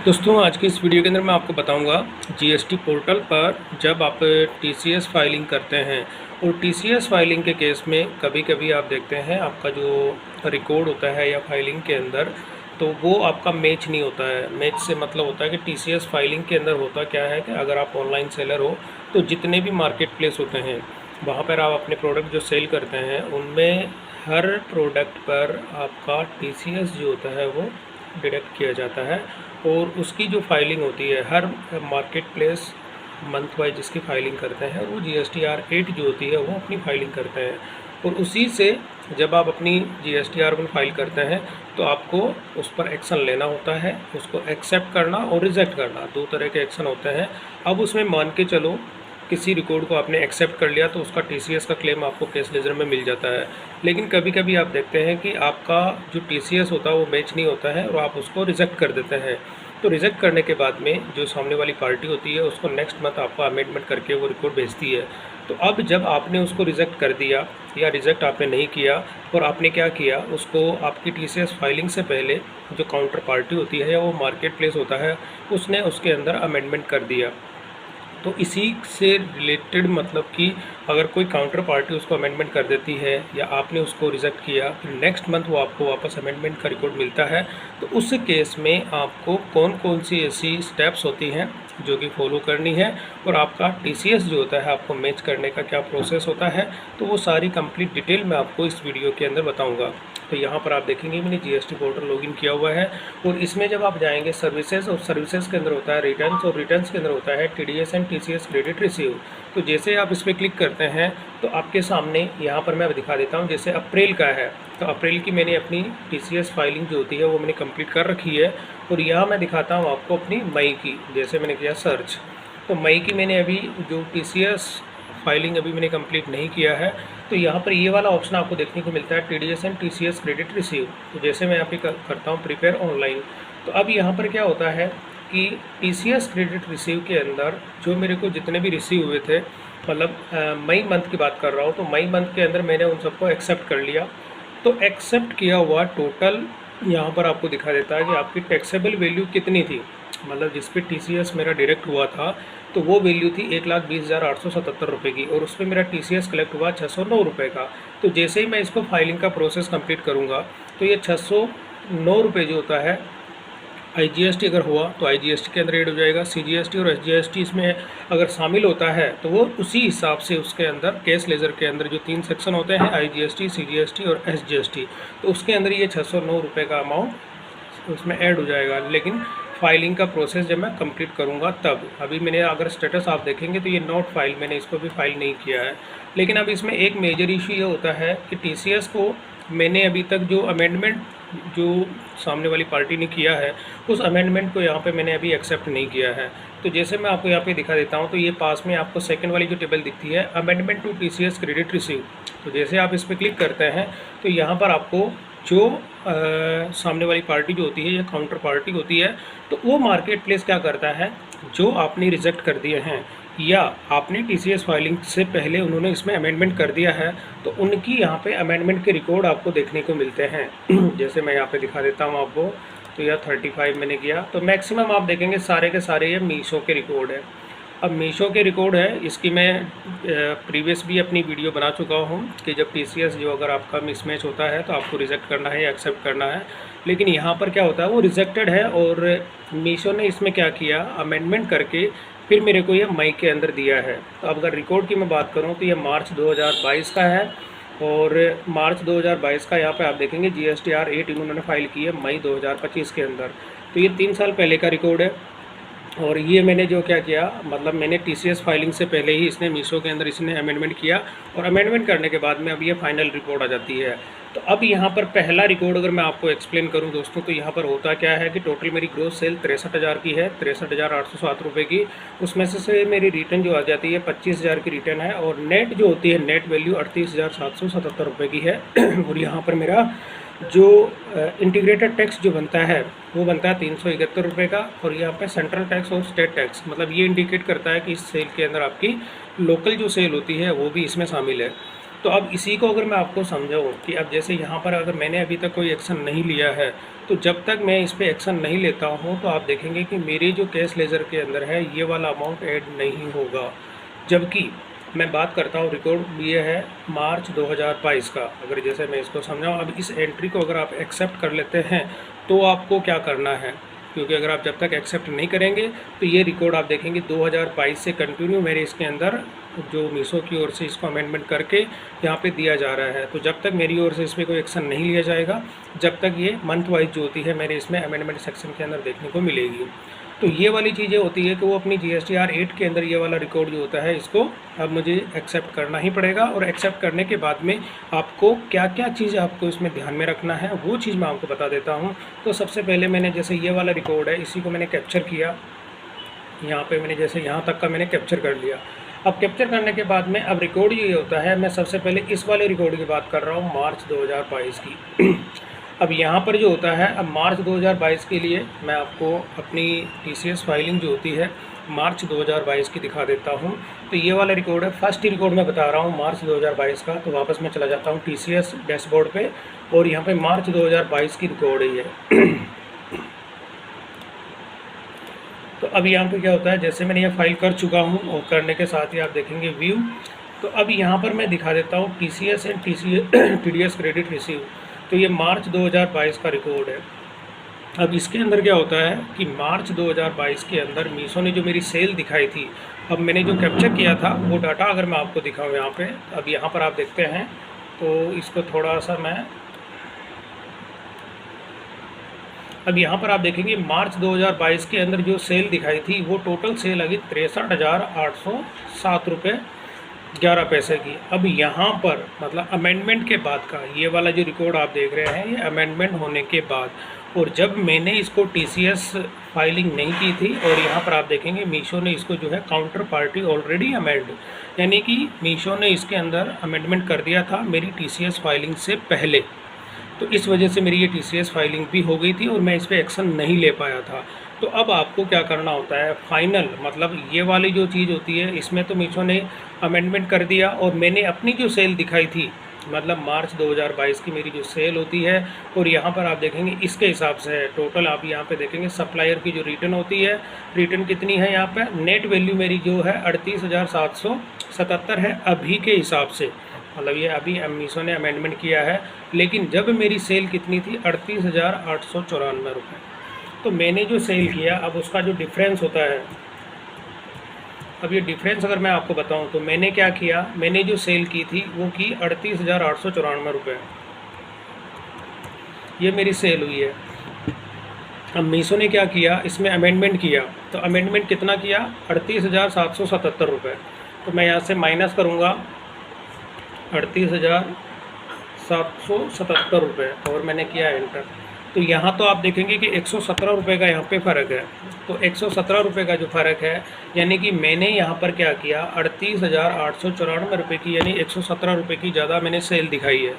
दोस्तों आज की इस वीडियो के अंदर मैं आपको बताऊंगा जीएसटी पोर्टल पर जब आप टीसीएस फाइलिंग करते हैं और टीसीएस फाइलिंग के केस में कभी कभी आप देखते हैं आपका जो रिकॉर्ड होता है या फाइलिंग के अंदर तो वो आपका मैच नहीं होता है। मैच से मतलब होता है कि टीसीएस फाइलिंग के अंदर होता क्या है कि अगर आप ऑनलाइन सेलर हो तो जितने भी मार्केट प्लेस होते हैं वहाँ पर आप अपने प्रोडक्ट जो सेल करते हैं उनमें हर प्रोडक्ट पर आपका टीसीएस जो होता है वो डिडक्ट किया जाता है और उसकी जो फाइलिंग होती है हर मार्केट प्लेस मंथ वाइज जिसकी फाइलिंग करते हैं वो GSTR 8 जो होती है वो अपनी फाइलिंग करते हैं और उसी से जब आप अपनी GSTR 1 फाइल करते हैं तो आपको उस पर एक्शन लेना होता है। उसको एक्सेप्ट करना और रिजेक्ट करना, दो तरह के एक्शन होते हैं। अब उसमें मान के चलो किसी रिकॉर्ड को आपने एक्सेप्ट कर लिया तो उसका टीसीएस का क्लेम आपको केस लेजर में मिल जाता है। लेकिन कभी कभी आप देखते हैं कि आपका जो टीसीएस होता है वो मैच नहीं होता है और आप उसको रिजेक्ट कर देते हैं। तो रिजेक्ट करने के बाद में जो सामने वाली पार्टी होती है उसको नेक्स्ट मंथ आपको अमेंडमेंट करके वो रिकॉर्ड भेजती है। तो अब जब आपने उसको रिजेक्ट कर दिया या रिजेक्ट आपने नहीं किया और आपने क्या किया, उसको आपकी टीसीएस फाइलिंग से पहले जो काउंटर पार्टी होती है या वो मार्केट प्लेस होता है उसने उसके अंदर अमेंडमेंट कर दिया। तो इसी से रिलेटेड मतलब कि अगर कोई काउंटर पार्टी उसको अमेंडमेंट कर देती है या आपने उसको रिजेक्ट किया फिर नेक्स्ट मंथ वो आपको वापस अमेंडमेंट का रिकॉर्ड मिलता है तो उस केस में आपको कौन कौन सी ऐसी स्टेप्स होती हैं जो कि फॉलो करनी है और आपका टीसीएस जो होता है आपको मैच करने का क्या प्रोसेस होता है, तो वो सारी कंप्लीट डिटेल मैं आपको इस वीडियो के अंदर बताऊंगा। तो यहाँ पर आप देखेंगे मैंने जीएसटी पोर्टल लॉगिन किया हुआ है और इसमें जब आप जाएंगे सर्विसेज और सर्विसेज के अंदर होता है रिटर्न्स और रिटर्न्स के अंदर होता है TDS and TCS credit receive. तो जैसे आप इस पर क्लिक करते हैं तो आपके सामने यहाँ पर मैं दिखा देता हूँ। जैसे अप्रैल का है तो अप्रैल की मैंने अपनी टीसीएस फाइलिंग जो होती है वो मैंने कंप्लीट कर रखी है और यहाँ मैं दिखाता हूँ आपको अपनी मई की। जैसे मैंने किया सर्च तो मई की मैंने अभी जो टीसीएस फाइलिंग अभी मैंने कंप्लीट नहीं किया है तो यहाँ पर ये वाला ऑप्शन आपको देखने को मिलता है TDS and TCS credit receive. तो जैसे मैं यहाँ पे करता हूँ प्रिपेयर ऑनलाइन तो अब यहाँ पर क्या होता है कि टीसीएस क्रेडिट रिसीव के अंदर जो मेरे को जितने भी रिसीव हुए थे मतलब मई मंथ की बात कर रहा हूँ तो मई मंथ के अंदर मैंने उन सबको एक्सेप्ट कर लिया। तो एक्सेप्ट किया हुआ टोटल यहाँ पर आपको दिखा देता है कि आपकी टैक्सेबल वैल्यू कितनी थी, मतलब जिस पे टीसीएस मेरा डायरेक्ट हुआ था तो वो वैल्यू थी 1,20,877 रुपये की और उस पर मेरा टीसीएस कलेक्ट हुआ 609 रुपये का। तो जैसे ही मैं इसको फाइलिंग का प्रोसेस कंप्लीट करूँगा तो ये 609 रुपये जो होता है आईजीएसटी अगर हुआ तो आईजीएसटी के अंदर ऐड हो जाएगा। सीजीएसटी और एसजीएसटी इसमें अगर शामिल होता है तो वो उसी हिसाब से उसके अंदर केस लेजर के अंदर जो 3 सेक्शन होते हैं आईजीएसटी, सीजीएसटी और एसजीएसटी, तो उसके अंदर ये 609 रुपये का अमाउंट उसमें ऐड हो जाएगा। लेकिन फाइलिंग का प्रोसेस जब मैं कंप्लीट करूंगा तब, अभी मैंने अगर स्टेटस आप देखेंगे तो ये नॉट फाइल, मैंने इसको भी फाइल नहीं किया है। लेकिन अब इसमें एक मेजर इशू ये होता है कि टीसीएस को मैंने अभी तक जो अमेंडमेंट जो सामने वाली पार्टी ने किया है उस अमेंडमेंट को यहाँ पे मैंने अभी एक्सेप्ट नहीं किया है। तो जैसे मैं आपको यहाँ पे दिखा देता हूँ तो ये पास में आपको सेकंड वाली जो टेबल दिखती है amendment to TCS credit receive, तो जैसे आप इस पर क्लिक करते हैं तो यहाँ पर आपको जो सामने वाली पार्टी जो होती है या काउंटर पार्टी होती है तो वो मार्केट प्लेस क्या करता है, जो आपने रिजेक्ट कर दिए हैं या आपने टीसीएस फाइलिंग से पहले उन्होंने इसमें अमेंडमेंट कर दिया है तो उनकी यहाँ पे अमेंडमेंट के रिकॉर्ड आपको देखने को मिलते हैं। जैसे मैं यहाँ पे दिखा देता हूँ आपको तो यह 35 मैंने किया तो मैक्सिमम आप देखेंगे सारे के सारे ये मीशो के रिकॉर्ड है। अब मीशो के रिकॉर्ड है, इसकी मैं प्रीवियस भी अपनी वीडियो बना चुका हूँ कि जब टीसीएस जो अगर आपका मिसमैच होता है तो आपको रिजेक्ट करना है या एक्सेप्ट करना है। लेकिन यहाँ पर क्या होता है वो रिजेक्टेड है और मीशो ने इसमें क्या किया अमेंडमेंट करके फिर मेरे को ये मई के अंदर दिया है। तो अब अगर रिकॉर्ड की मैं बात करूँ तो ये मार्च 2022 का है और मार्च 2022 का यहाँ पे आप देखेंगे GSTR 8 इन्होंने फाइल की है मई 2025 के अंदर। तो ये 3 साल पहले का रिकॉर्ड है और ये मैंने जो क्या किया मतलब मैंने टीसीएस फाइलिंग से पहले ही इसने मीशो के अंदर इसने अमेंडमेंट किया और अमेंडमेंट करने के बाद में अब ये फाइनल रिकॉर्ड आ जाती है। तो अब यहाँ पर पहला रिकॉर्ड अगर मैं आपको एक्सप्लेन करूँ दोस्तों तो यहाँ पर होता क्या है कि टोटल मेरी ग्रोस सेल 63,000 की है, 63,807 रुपये की। उसमें से मेरी रिटर्न जो आ जाती है 25,000 की रिटर्न है और नेट जो होती है नेट वैल्यू 38,777 रुपये की है। और यहाँ पर मेरा जो इंटीग्रेटेड टैक्स जो बनता है वो बनता है 371 रुपये का और यहाँ पे सेंट्रल टैक्स और स्टेट टैक्स, मतलब ये इंडिकेट करता है कि इस सेल के अंदर आपकी लोकल जो सेल होती है वो भी इसमें शामिल है। तो अब इसी को अगर मैं आपको समझाऊँ कि अब जैसे यहाँ पर अगर मैंने अभी तक कोई एक्शन नहीं लिया है, तो जब तक मैं इस पे एक्शन नहीं लेता हूँ तो आप देखेंगे कि मेरे जो कैश लेज़र के अंदर है ये वाला अमाउंट ऐड नहीं होगा। जबकि मैं बात करता हूँ, रिकॉर्ड ये है मार्च 2022 का। अगर जैसे मैं इसको समझाऊँ, अब इस एंट्री को अगर आप एक्सेप्ट कर लेते हैं तो आपको क्या करना है, क्योंकि अगर आप जब तक एक्सेप्ट नहीं करेंगे तो ये रिकॉर्ड आप देखेंगे 2022 से कंटिन्यू मेरे इसके अंदर जो मीशो की ओर से इसको अमेंडमेंट करके यहाँ पे दिया जा रहा है। तो जब तक मेरी ओर से इस पर कोई एक्शन नहीं लिया जाएगा, जब तक ये मंथ वाइज जो होती है मेरे इसमें अमेंडमेंट सेक्शन के अंदर देखने को मिलेगी। तो ये वाली चीज़ें होती है कि वो अपनी GSTR 8 के अंदर ये वाला रिकॉर्ड जो होता है इसको अब मुझे एक्सेप्ट करना ही पड़ेगा। और एक्सेप्ट करने के बाद में आपको क्या क्या चीज़ आपको इसमें ध्यान में रखना है वो चीज़ मैं आपको बता देता हूँ। तो सबसे पहले मैंने जैसे ये वाला रिकॉर्ड है इसी को मैंने कैप्चर किया, यहाँ पे मैंने जैसे यहाँ तक का मैंने कैप्चर कर लिया। अब कैप्चर करने के बाद में अब रिकॉर्ड ये होता है, मैं सबसे पहले इस वाले रिकॉर्ड की बात कर रहा हूँ मार्च 2022 की। अब यहाँ पर जो होता है, अब मार्च 2022 के लिए मैं आपको अपनी TCS फाइलिंग जो होती है मार्च 2022 की दिखा देता हूँ। तो ये वाला रिकॉर्ड है, फर्स्ट रिकॉर्ड मैं बता रहा हूँ मार्च 2022 का। तो वापस मैं चला जाता हूँ TCS डैशबोर्ड पे और यहाँ पे मार्च 2022 की रिकॉर्ड ही है। तो अब यहाँ पे क्या होता है, जैसे मैंने ये फाइल कर चुका हूँ और करने के साथ ही आप देखेंगे व्यू। तो अब यहाँ पर मैं दिखा देता हूँ TCS and TDS credit receive. तो ये मार्च 2022 का रिकॉर्ड है। अब इसके अंदर क्या होता है कि मार्च 2022 के अंदर मीशो ने जो मेरी सेल दिखाई थी, अब मैंने जो कैप्चर किया था वो डाटा अगर मैं आपको दिखाऊँ यहाँ पे, अब यहाँ पर आप देखते हैं तो इसको थोड़ा सा मैं, अब यहाँ पर आप देखेंगे मार्च 2022 के अंदर जो सेल दिखाई थी वो टोटल सेल आ गई 63,807 रुपये 11 पैसे की। अब यहाँ पर मतलब अमेंडमेंट के बाद का ये वाला जो रिकॉर्ड आप देख रहे हैं, ये अमेंडमेंट होने के बाद, और जब मैंने इसको TCS फाइलिंग नहीं की थी, और यहाँ पर आप देखेंगे मीशो ने इसको जो है काउंटर पार्टी ऑलरेडी अमेंड, यानी कि मीशो ने इसके अंदर अमेंडमेंट कर दिया था मेरी TCS फाइलिंग से पहले। तो इस वजह से मेरी ये TCS फाइलिंग भी हो गई थी और मैं इस पर एक्शन नहीं ले पाया था। तो अब आपको क्या करना होता है, फाइनल मतलब ये वाली जो चीज़ होती है इसमें तो मीशो ने अमेंडमेंट कर दिया, और मैंने अपनी जो सेल दिखाई थी मतलब मार्च 2022 की मेरी जो सेल होती है, और यहाँ पर आप देखेंगे इसके हिसाब से है टोटल। आप यहाँ पे देखेंगे सप्लायर की जो रिटर्न होती है, रिटर्न कितनी है यहाँ पे, नेट वैल्यू मेरी जो है 38,777 है अभी के हिसाब से। मतलब ये अभी मीशो ने अमेंडमेंट किया है, लेकिन जब मेरी सेल कितनी थी 38,894 रुपये। तो मैंने जो सेल किया, अब उसका जो डिफरेंस होता है, अब ये डिफरेंस अगर मैं आपको बताऊं तो मैंने क्या किया, मैंने जो सेल की थी वो की 38,894 रुपये, ये मेरी सेल हुई है। अब मीशो ने क्या किया, इसमें अमेंडमेंट किया, तो अमेंडमेंट कितना किया 38,777 रुपये। तो मैं यहाँ से माइनस करूँगा 38,777 रुपये और मैंने किया एंटर। तो यहाँ तो आप देखेंगे कि 117 रुपये का यहाँ पे फ़र्क है। तो 117 रुपये का जो फ़र्क है, यानी कि मैंने यहाँ पर क्या किया 38,894 रुपये की, यानी 117 रुपये की ज़्यादा मैंने सेल दिखाई है।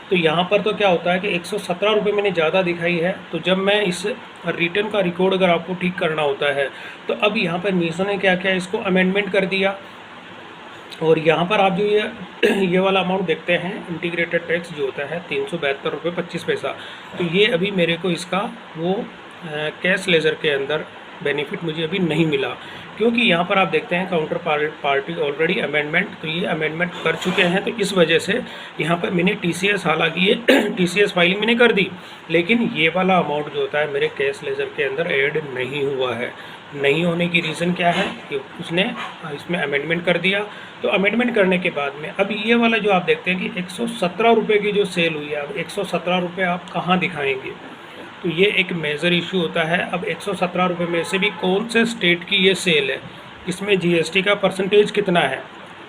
तो यहाँ पर तो क्या होता है कि 117 रुपये मैंने ज़्यादा दिखाई है। तो जब मैं इस रिटर्न का रिकॉर्ड अगर आपको ठीक करना होता है, तो अब यहाँ पर मीशो ने क्या किया, इसको अमेंडमेंट कर दिया। और यहाँ पर आप जो ये वाला अमाउंट देखते हैं, इंटीग्रेटेड टैक्स जो होता है 372 रुपये 25 पैसा, तो ये अभी मेरे को इसका वो कैश लेज़र के अंदर बेनिफिट मुझे अभी नहीं मिला, क्योंकि यहाँ पर आप देखते हैं काउंटर पार्टी ऑलरेडी अमेंडमेंट, तो ये अमेंडमेंट कर चुके हैं। तो इस वजह से यहाँ पर मैंने TCS, हालांकि ये TCS फाइलिंग मैंने कर दी, लेकिन ये वाला अमाउंट जो होता है मेरे कैश लेज़र के अंदर ऐड नहीं हुआ है। नहीं होने की रीज़न क्या है कि उसने इसमें अमेंडमेंट कर दिया। तो अमेंडमेंट करने के बाद में अब ये वाला जो आप देखते हैं कि 117 रुपये की जो सेल हुई है, अब 117 रुपये आप कहाँ दिखाएंगे, तो ये एक मेजर इशू होता है। अब 117 रुपये में से भी कौन से स्टेट की ये सेल है, इसमें GST का परसेंटेज कितना है,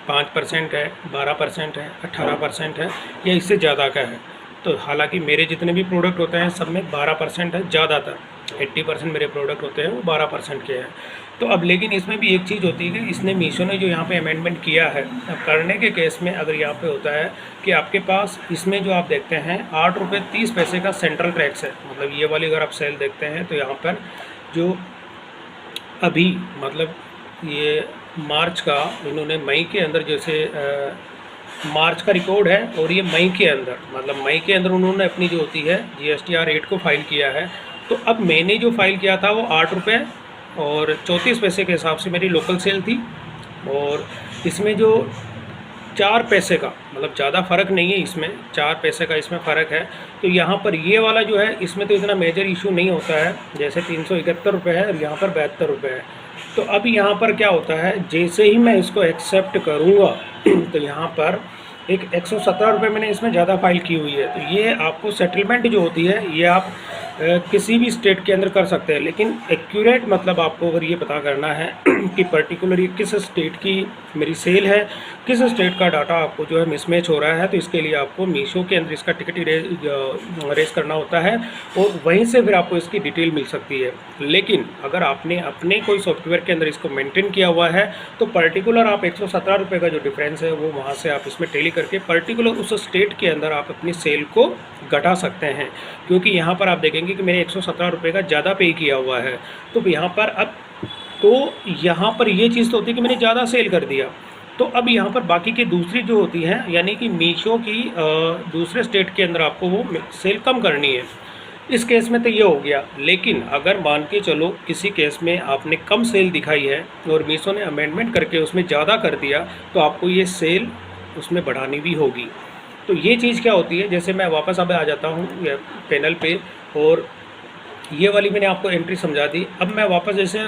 5% है, 12% है, 18% है, या इससे ज़्यादा का है। तो हालांकि मेरे जितने भी प्रोडक्ट होते हैं सब में 12% है, ज़्यादातर 80% मेरे प्रोडक्ट होते हैं वो 12% के हैं। तो अब लेकिन इसमें भी एक चीज़ होती है कि इसने मीशो ने जो यहाँ पे अमेंडमेंट किया है, अब करने के केस में अगर यहाँ पे होता है कि आपके पास इसमें जो आप देखते हैं 8 रुपये 30 पैसे का सेंट्रल टैक्स है। मतलब ये वाली अगर आप सेल देखते हैं तो यहाँ पर जो अभी मतलब ये मार्च का इन्होंने मई के अंदर जैसे मार्च का रिकॉर्ड है और ये मई के अंदर, मतलब मई के अंदर उन्होंने अपनी जो होती है GSTR 8 को फाइल किया है। तो अब मैंने जो फाइल किया था वो 8 रुपये और 34 पैसे के हिसाब से मेरी लोकल सेल थी, और इसमें जो 4 पैसे का, मतलब ज़्यादा फ़र्क नहीं है इसमें, 4 पैसे का इसमें फ़र्क है। तो यहाँ पर ये वाला जो है इसमें तो इतना मेजर इशू नहीं होता है, जैसे 371 रुपये है और यहाँ पर 72 रुपये है। तो अब यहाँ पर क्या होता है, जैसे ही मैं इसको एक्सेप्ट करूँगा तो यहाँ पर एक 117 रुपये मैंने इसमें ज़्यादा फाइल की हुई है। तो ये आपको सेटलमेंट जो होती है ये आप किसी भी स्टेट के अंदर कर सकते हैं, लेकिन एक्यूरेट मतलब आपको अगर ये पता करना है कि पर्टिकुलर ये किस स्टेट की मेरी सेल है, किस स्टेट का डाटा आपको जो है मिसमैच हो रहा है, तो इसके लिए आपको मीशो के अंदर इसका टिकट रेस करना होता है और वहीं से फिर आपको इसकी डिटेल मिल सकती है। लेकिन अगर आपने अपने कोई सॉफ्टवेयर के अंदर इसको मेंटेन किया हुआ है तो पर्टिकुलर आप 117 रुपये का जो डिफरेंस है वो वहाँ से आप इसमें टेली करके पर्टिकुलर उस स्टेट के अंदर आप अपनी सेल को घटा सकते हैं, क्योंकि यहाँ पर आप देखेंगे कि मैंने 117 रुपये का ज़्यादा पे किया हुआ है। तो यहाँ पर अब यहाँ पर ये चीज़ तो होती है कि मैंने ज़्यादा सेल कर दिया, तो अब यहाँ पर बाकी की दूसरी जो होती है यानी कि मीशो की दूसरे स्टेट के अंदर आपको वो सेल कम करनी है। इस केस में तो ये हो गया, लेकिन अगर मान के चलो किसी केस में आपने कम सेल दिखाई है और मीशो ने अमेंडमेंट करके उसमें ज़्यादा कर दिया, तो आपको ये सेल उसमें बढ़ानी भी होगी। तो ये चीज़ क्या होती है, जैसे मैं वापस अब आ जाता हूँ पैनल पे, और ये वाली मैंने आपको एंट्री समझा दी। अब मैं वापस जैसे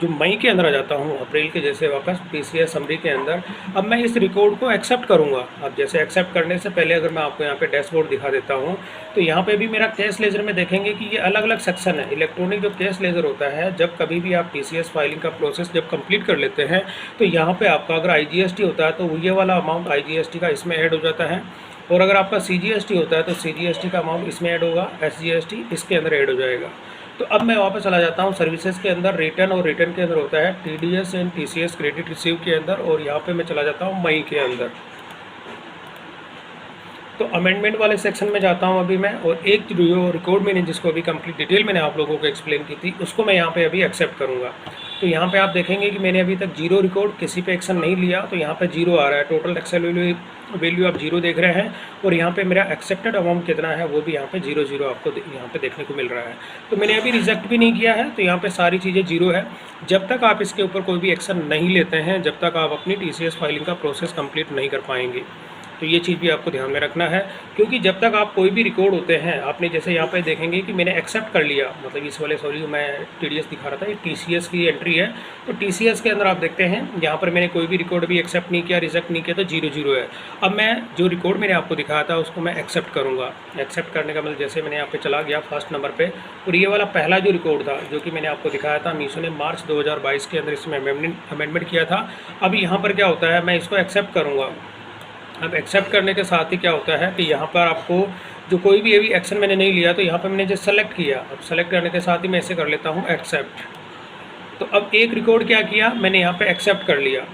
जो मई के अंदर आ जाता हूँ, अप्रैल के जैसे वापस PCS समरी के अंदर, अब मैं इस रिकॉर्ड को एक्सेप्ट करूँगा। अब जैसे एक्सेप्ट करने से पहले अगर मैं आपको यहाँ पे डैशबोर्ड दिखा देता हूँ, तो यहाँ पे भी मेरा कैश लेजर में देखेंगे कि ये अलग अलग सेक्शन है। इलेक्ट्रॉनिक जो कैश लेजर होता है, जब कभी भी आप TCS फाइलिंग का प्रोसेस जब कंप्लीट कर लेते हैं तो यहाँ पर आपका अगर IGST होता है तो ये वाला अमाउंट IGST का इसमें ऐड हो जाता है, और अगर आपका CGST होता है तो CGST का अमाउंट इसमें ऐड होगा, SGST इसके अंदर ऐड हो जाएगा। तो अब मैं वापस चला जाता हूँ सर्विसेज के अंदर, रिटर्न, और रिटर्न के अंदर होता है TDS and TCS credit receive के अंदर, और यहाँ पे मैं चला जाता हूँ मई के अंदर। तो अमेंडमेंट वाले सेक्शन में जाता हूँ अभी मैं, और एक जो रिकॉर्ड मैंने जिसको अभी कंप्लीट डिटेल मैंने आप लोगों को एक्सप्लेन की थी उसको मैं यहाँ पे अभी एक्सेप्ट करूँगा। तो यहाँ पे आप देखेंगे कि मैंने अभी तक 0 रिकॉर्ड, किसी पे एक्शन नहीं लिया, तो यहाँ पे 0 आ रहा है। टोटल एक्सेल वैल्यू आप 0 देख रहे हैं, और यहाँ पे मेरा एक्सेप्टेड अमाउंट कितना है वो भी यहाँ पे 0 आपको यहाँ पे देखने को मिल रहा है। तो मैंने अभी रिजेक्ट भी नहीं किया है, तो यहाँ पे सारी चीज़ें 0 है। जब तक आप इसके ऊपर कोई भी एक्शन नहीं लेते हैं, जब तक आप अपनी TCS फाइलिंग का प्रोसेस कंप्लीट नहीं कर पाएंगे। तो ये चीज़ भी आपको ध्यान में रखना है, क्योंकि जब तक आप कोई भी रिकॉर्ड होते हैं, आपने जैसे यहाँ पे देखेंगे कि मैंने एक्सेप्ट कर लिया, मतलब इस वाले सॉरी मैं TDS दिखा रहा था, ये TCS की एंट्री है। तो TCS के अंदर आप देखते हैं यहाँ पर मैंने कोई भी रिकॉर्ड भी एक्सेप्ट नहीं किया, रिजेक्ट नहीं किया, तो 0 है। अब मैं जो रिकॉर्ड मैंने आपको दिखाया था उसको मैं एक्सेप्ट करूँगा। एक्सेप्ट करने का मतलब जैसे मैंने यहाँ पे चला गया फर्स्ट नंबर पर, और ये वाला पहला जो रिकॉर्ड था जो कि मैंने आपको दिखाया था, मीशो ने मार्च 2022 के अंदर इसमें अमेंडमेंट किया था। अब यहाँ पर क्या होता है, मैं इसको एक्सेप्ट करूँगा। अब एक्सेप्ट करने के साथ ही क्या होता है कि यहाँ पर आपको जो कोई भी अभी एक्शन मैंने नहीं लिया, तो यहाँ पर मैंने जो सेलेक्ट किया, अब सेलेक्ट करने के साथ ही मैं ऐसे कर लेता हूँ एक्सेप्ट। तो अब एक रिकॉर्ड क्या किया, मैंने यहाँ पे एक्सेप्ट कर लिया,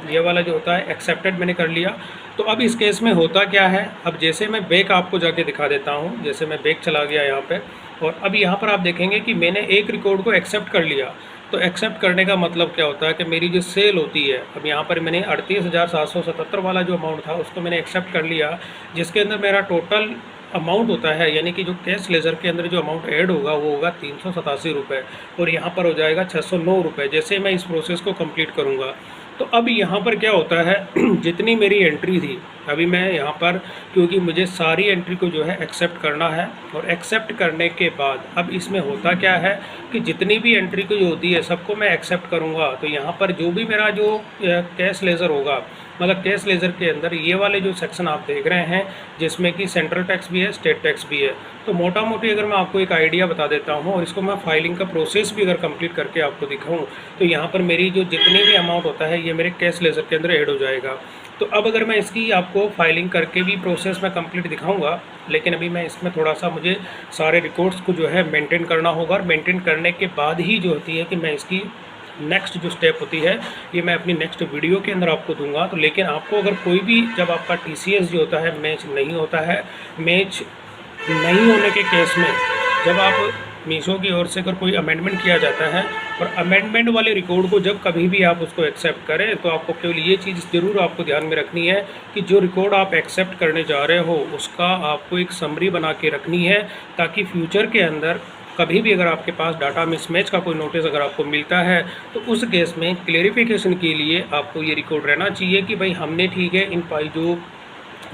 ये वाला जो होता है एक्सेप्टेड मैंने कर लिया। तो अब इस केस में होता क्या है, अब जैसे मैं बैक आपको जाके दिखा देता हूँ, जैसे मैं बैक चला गया यहाँ पर, और अब यहाँ पर आप देखेंगे कि मैंने एक रिकॉर्ड को एक्सेप्ट कर लिया। तो एक्सेप्ट करने का मतलब क्या होता है कि मेरी जो सेल होती है, अब यहाँ पर मैंने 38,777 वाला जो अमाउंट था उसको मैंने एक्सेप्ट कर लिया, जिसके अंदर मेरा टोटल अमाउंट होता है, यानी कि जो कैश लेजर के अंदर जो अमाउंट ऐड होगा वो होगा 387 रुपये, और यहाँ पर हो जाएगा 609 रुपये जैसे मैं इस प्रोसेस को कंप्लीट करूँगा। तो अब यहाँ पर क्या होता है, जितनी मेरी एंट्री थी, अभी मैं यहाँ पर क्योंकि मुझे सारी एंट्री को जो है एक्सेप्ट करना है, और एक्सेप्ट करने के बाद अब इसमें होता क्या है कि जितनी भी एंट्री को जो होती है सबको मैं एक्सेप्ट करूँगा। तो यहाँ पर जो भी मेरा जो कैश लेज़र होगा, मतलब कैश लेज़र के अंदर ये वाले जो सेक्शन आप देख रहे हैं जिसमें कि सेंट्रल टैक्स भी है, स्टेट टैक्स भी है। तो मोटा मोटी अगर मैं आपको एक आइडिया बता देता हूँ और इसको मैं फाइलिंग का प्रोसेस भी अगर कंप्लीट करके आपको दिखाऊँ, तो यहाँ पर मेरी जो जितनी भी अमाउंट होता है ये मेरे कैश लेज़र के अंदर ऐड हो जाएगा। तो अब अगर मैं इसकी आपको फाइलिंग करके भी प्रोसेस में कंप्लीट दिखाऊंगा, लेकिन अभी मैं इसमें थोड़ा सा मुझे सारे रिकॉर्ड्स को जो है मेंटेन करना होगा, और मेंटेन करने के बाद ही जो होती है कि मैं इसकी नेक्स्ट जो स्टेप होती है ये मैं अपनी नेक्स्ट वीडियो के अंदर आपको दूंगा। तो लेकिन आपको अगर कोई भी, जब आपका TCS जो होता है मैच नहीं होता है, मैच नहीं होने के केस में जब आप मीशो की ओर से अगर कोई अमेंडमेंट किया जाता है, और अमेंडमेंट वाले रिकॉर्ड को जब कभी भी आप उसको एक्सेप्ट करें तो आपको केवल ये चीज़ ज़रूर आपको ध्यान में रखनी है कि जो रिकॉर्ड आप एक्सेप्ट करने जा रहे हो उसका आपको एक समरी बना के रखनी है, ताकि फ्यूचर के अंदर कभी भी अगर आपके पास डाटा मिसमैच का कोई नोटिस अगर आपको मिलता है तो उस केस में क्लेरिफिकेशन के लिए आपको ये रिकॉर्ड रहना चाहिए कि भाई हमने ठीक है इन जो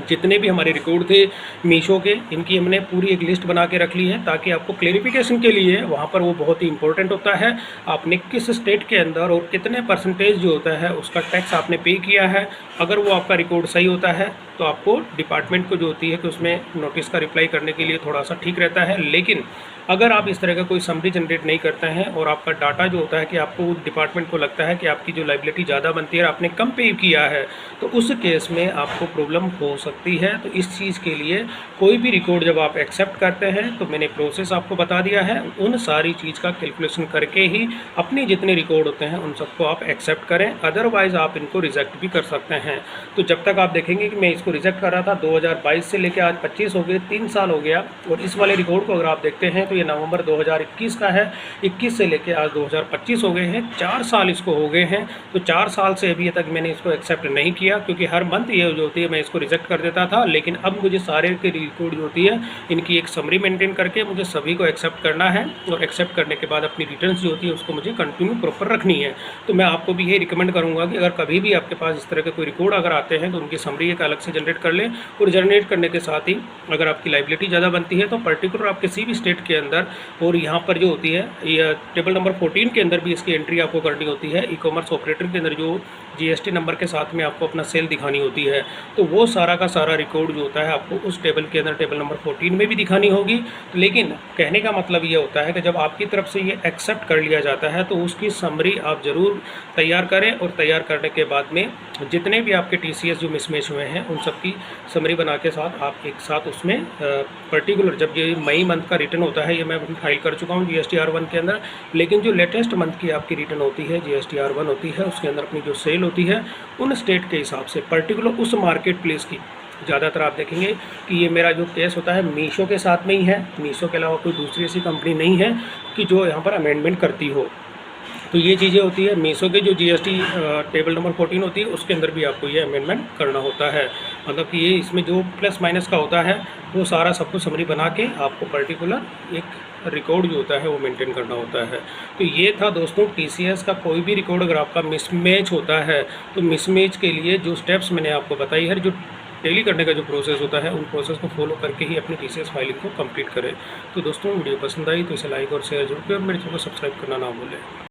जितने भी हमारे रिकॉर्ड थे मीशो के, इनकी हमने पूरी एक लिस्ट बना के रख ली है, ताकि आपको क्लेरिफिकेशन के लिए वहाँ पर वो बहुत ही इंपॉर्टेंट होता है आपने किस स्टेट के अंदर और कितने परसेंटेज जो होता है उसका टैक्स आपने पे किया है। अगर वो आपका रिकॉर्ड सही होता है तो आपको डिपार्टमेंट को जो होती है कि उसमें नोटिस का रिप्लाई करने के लिए थोड़ा सा ठीक रहता है। लेकिन अगर आप इस तरह का कोई समरी जनरेट नहीं करते हैं और आपका डाटा जो होता है कि आपको डिपार्टमेंट को लगता है कि आपकी जो लाइबिलिटी ज़्यादा बनती है और आपने कम पे किया है, तो उस केस में आपको प्रॉब्लम हो सकती है। तो इस चीज़ के लिए कोई भी रिकॉर्ड जब आप एक्सेप्ट करते हैं तो मैंने प्रोसेस आपको बता दिया है, उन सारी चीज़ का कैलकुलेशन करके ही अपने जितने रिकॉर्ड होते हैं उन सबको आप एक्सेप्ट करें, अदरवाइज़ आप इनको रिजेक्ट भी कर सकते हैं। तो जब तक आप देखेंगे कि मैं इसको रिजेक्ट कर रहा था 2022 से लेकर आज 25 हो गए, 3 साल हो गया, और इस वाले रिकॉर्ड को अगर आप देखते हैं तो ये नवंबर 2021 का है, 21 से लेकर आज 2025 हो गए हैं, 4 साल इसको हो गए हैं। तो 4 साल से अभी तक मैंने इसको एक्सेप्ट नहीं किया, क्योंकि हर मंथ ये जो होती है मैं इसको रिजेक्ट कर देता था। लेकिन अब मुझे सारे के रिकॉर्ड जो होती है इनकी एक समरी मेंटेन करके मुझे सभी को एक्सेप्ट करना है, और एक्सेप्ट करने के बाद अपनी रिटर्न्स जो होती है उसको मुझे कंटिन्यू प्रॉपर रखनी है। तो मैं आपको भी ये रिकमेंड करूँगा कि अगर कभी भी आपके पास इस तरह के कोई रिकॉर्ड अगर आते हैं तो उनकी समरी एक अलग से जनरेट कर लें, और जनरेट करने के साथ ही अगर आपकी लाइबिलिटी ज़्यादा बनती है तो पर्टिकुलर आप किसी भी स्टेट के अंदर, और यहाँ पर जो होती है ये टेबल नंबर 14 के अंदर भी इसकी एंट्री आपको करनी होती है। ई कॉमर्स ऑपरेटर के अंदर जो जीएसटी नंबर के साथ में आपको अपना सेल दिखानी होती है, तो वो सारा का सारा रिकॉर्ड जो होता है आपको उस टेबल के अंदर टेबल नंबर 14 में भी दिखानी होगी। लेकिन कहने का मतलब ये होता है कि जब आपकी तरफ से ये एक्सेप्ट कर लिया जाता है तो उसकी समरी आप ज़रूर तैयार करें, और तैयार करने के बाद में जितने भी आपके टीसीएस जो मिसमैच हुए हैं उन सब की समरी बना के साथ आप एक साथ उसमें पर्टिकुलर जब ये मई मंथ का रिटर्न होता है, ये मैं फाइल कर चुका हूँ GSTR1 के अंदर, लेकिन जो लेटेस्ट मंथ की आपकी रिटर्न होती है GSTR1 होती है, उसके अंदर अपनी जो सेल होती है उन स्टेट के हिसाब से पर्टिकुलर उस मार्केट प्लेस की, ज़्यादातर आप देखेंगे कि ये मेरा जो केस होता है मीशो के साथ में ही है, मीशो के अलावा कोई दूसरी ऐसी कंपनी नहीं है कि जो यहाँ पर अमेंडमेंट करती हो। तो ये चीज़ें होती है मीशो के जो जीएसटी टेबल नंबर 14 होती है उसके अंदर भी आपको ये अमेंडमेंट करना होता है। मतलब कि ये इसमें जो प्लस माइनस का होता है वो सारा सब कुछ समरी बना के आपको पर्टिकुलर एक रिकॉर्ड जो होता है वो मेंटेन करना होता है। तो ये था दोस्तों टीसीएस का कोई भी रिकॉर्ड अगर आपका मिसमैच होता है तो मिसमैच के लिए जो स्टेप्स मैंने आपको बताई है, जो डेली करने का जो प्रोसेस होता है उन प्रोसेस को फॉलो करके ही अपनी टीसीएस फाइलिंग को कंप्लीट करें। तो दोस्तों वीडियो पसंद आई तो इसे लाइक और शेयर जरूर करें और मेरे चैनल को सब्सक्राइब करना ना भूलें।